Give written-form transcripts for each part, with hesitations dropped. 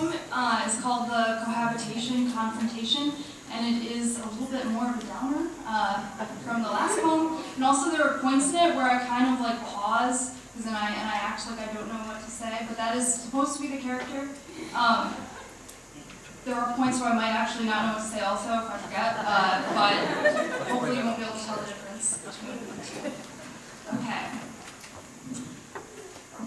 poem is called The Cohabitation Confrontation, and it is a little bit more of a downer from the last poem. And also there are points in it where I kind of like pause, because then I act like I don't know what to say, but that is supposed to be the character. There are points where I might actually not know what to say also if I forget, but hopefully you won't be able to tell the difference between the two. Okay.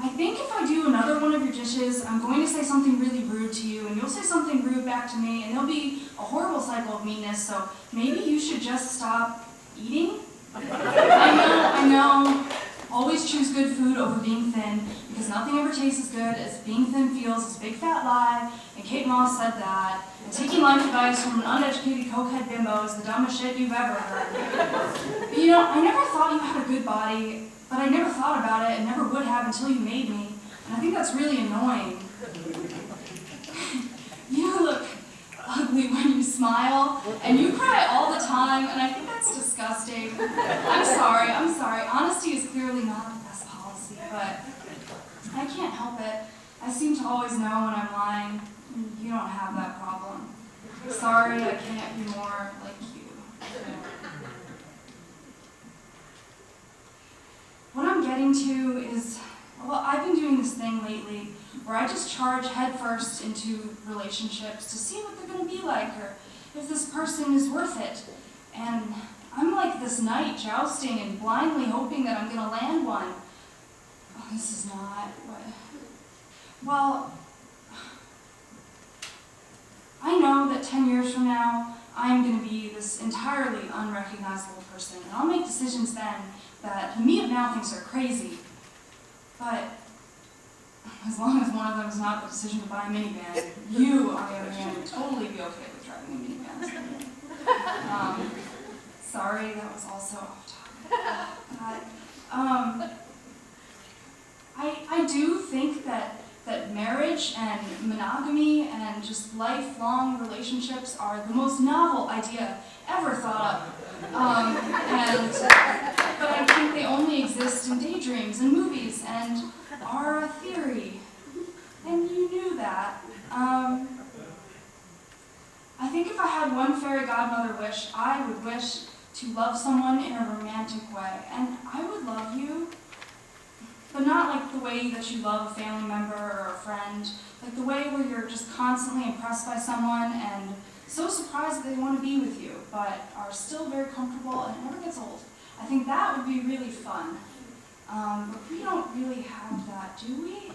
I think if I do another one of your dishes, I'm going to say something really rude to you, and you'll say something rude back to me, and there'll be a horrible cycle of meanness, so maybe you should just stop eating? I know. Always choose good food over being thin, because nothing ever tastes as good as being thin feels. It's a big fat lie, and Kate Moss said that. And taking life advice from an uneducated cokehead bimbo is the dumbest shit you've ever heard. But you know, I never thought you had a good body, but I never thought about it and never would have until you made me. And I think that's really annoying. You look ugly when you smile, and you cry all the time, and I think that's disgusting. I'm sorry. Honesty is clearly not the best policy, but I can't help it. I seem to always know when I'm lying. You don't have that problem. Sorry, I can't be more like you. What I'm getting to is, well, I've been doing this thing lately where I just charge headfirst into relationships to see what they're going to be like, or if this person is worth it. And I'm like this knight jousting and blindly hoping that I'm going to land one. Oh, this is not what... Well, I know that 10 years from now, I'm going to be this entirely unrecognizable person, and I'll make decisions then that me of now thinks are crazy. But as long as one of them is not the decision to buy a minivan, you, on the other hand, would totally be okay with driving a minivan. Sorry, that was also off topic. I do think that marriage and monogamy and just lifelong relationships are the most novel idea ever thought of. But I think they only exist in daydreams and movies and are a theory. And you knew that. I think if I had one fairy godmother wish, I would wish to love someone in a romantic way. And I would love you, but not like the way that you love a family member or a friend, like the way where you're just constantly impressed by someone and so surprised that they want to be with you, but are still very comfortable and it never gets old. I think that would be really fun. But we don't really have that, do we?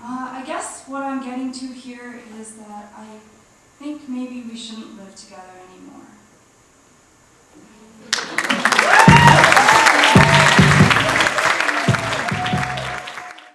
I guess what I'm getting to here is that I think maybe we shouldn't live together anymore.